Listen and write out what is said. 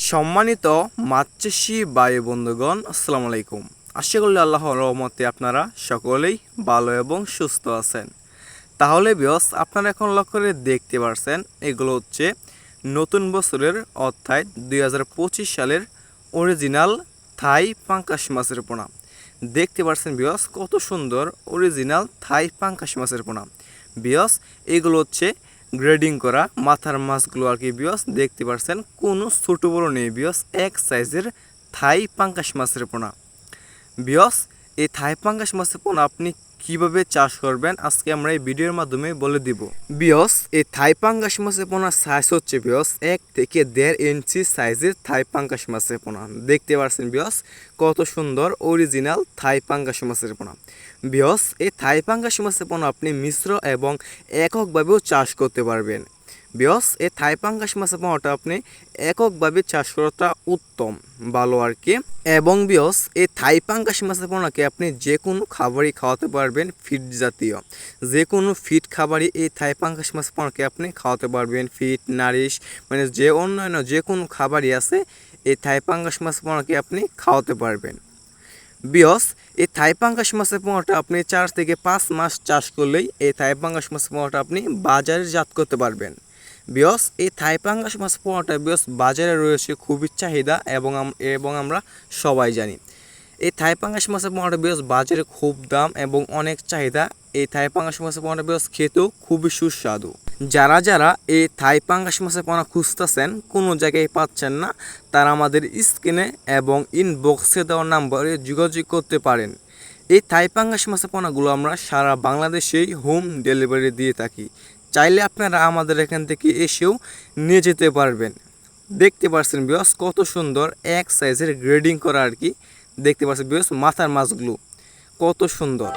সম্মানিত মাছ চাষী ভাই বন্ধুগণ, আসসালামু আলাইকুম। আশা করি আল্লাহর রহমতে আপনারা সকলেই ভালো এবং সুস্থ আছেন। তাহলে বিয়স, আপনারা এখন লক্ষ্য করে দেখতে পারছেন এগুলো হচ্ছে নতুন বছরের অর্থাৎ 2025 সালের অরিজিনাল থাই পাঙ্কাশ মাছের পোনা। দেখতে পারছেন বিয়স, কত সুন্দর অরিজিনাল থাই পাঙ্কাশ মাছের পোনা। বিয়স, এগুলো হচ্ছে গ্রেডিং করা মাথার মাছগুলো আর কি। বিয়স দেখতে পাচ্ছেন কোনো ছোটো বড়ো নেই বিয়স, এক সাইজের থাই পাঙ্কাশ মাছের পোনা। বিয়স, এই থাই পাঙ্কাশ মাছের পোনা আপনি কিভাবে চাষ করবেন আজকে আমরা এই ভিডিওর মাধ্যমে বলে দিব। বিয়স, এই থাই পাঙ্কাশ মাছের পোনার সাইজ হচ্ছে বিয়স 1 থেকে 1.5 ইঞ্চি সাইজের থাই পাঙ্কাশ মাছের পোনা। দেখতে পাচ্ছেন বিয়স, কত সুন্দর অরিজিনাল থাই পাঙ্কাশ মাছের পোনা। বিয়স, এই থাই পাঙ্কাশ মাছের পোনা আপনি মিশ্র এবং এককভাবেও চাষ করতে পারবেন। বিয়স, এই থাই পাঙ্কাশ মাছের পোনাটা আপনি এককভাবে চাষ করাটা উত্তম, ভালো আর কি। এবং বিয়স, এই থাই পাঙ্কাশ মাছের পোনাকে আপনি যে কোনো খাবারই খাওয়াতে পারবেন, ফিড জাতীয় যে কোনো ফিড খাবারই এই থাই পাঙ্কাশ মাছের পোনাকে আপনি খাওয়াতে পারবেন। ফিড, নারিশ, মানে যে অন্যান্য যে কোনো খাবারই আছে এই থাই পাঙ্কাশ মাছের পোনাকে আপনি খাওয়াতে পারবেন। বিয়স, এই থাই পাঙ্কাশ মাছের পোনাটা আপনি 4 থেকে 5 মাস চাষ করলেই এই থাই পাঙ্কাশ মাছের পোনাটা আপনি বাজারে জাত করতে পারবেন। বিয়স, এই থাই পাঙ্কাশ মাছ পোনাটা বিয়স বাজারে রয়েছে খুবই চাহিদা এবং আমরা সবাই জানি এই থাই পাঙ্কাশ মাছের পোনাটা বিয়স বাজারে খুব দাম এবং অনেক চাহিদা। এই থাই পাঙ্কাশ মাছের পোনাটা বিয়স খেতেও খুবই সুস্বাদু। যারা যারা এই থাই পাঙ্কাশ মাছের পোনা খুঁজতেছেন, কোনো জায়গায় পাচ্ছেন না, তারা আমাদের স্ক্রিনে এবং ইনবক্সে দেওয়ার নাম্বারে যোগাযোগ করতে পারেন। এই থাই পাঙ্কাশ মাছের পোনাগুলো আমরা সারা বাংলাদেশেই হোম ডেলিভারি দিয়ে থাকি। চাইলে আপনারা আমাদের এখান থেকে এসেও নিয়ে যেতে পারবেন। দেখতে পাচ্ছেন বিয়স, কত সুন্দর এক সাইজের গ্রেডিং করা আর কি। দেখতে পাচ্ছেন বিয়স, মাথার মাছগুলো কত সুন্দর।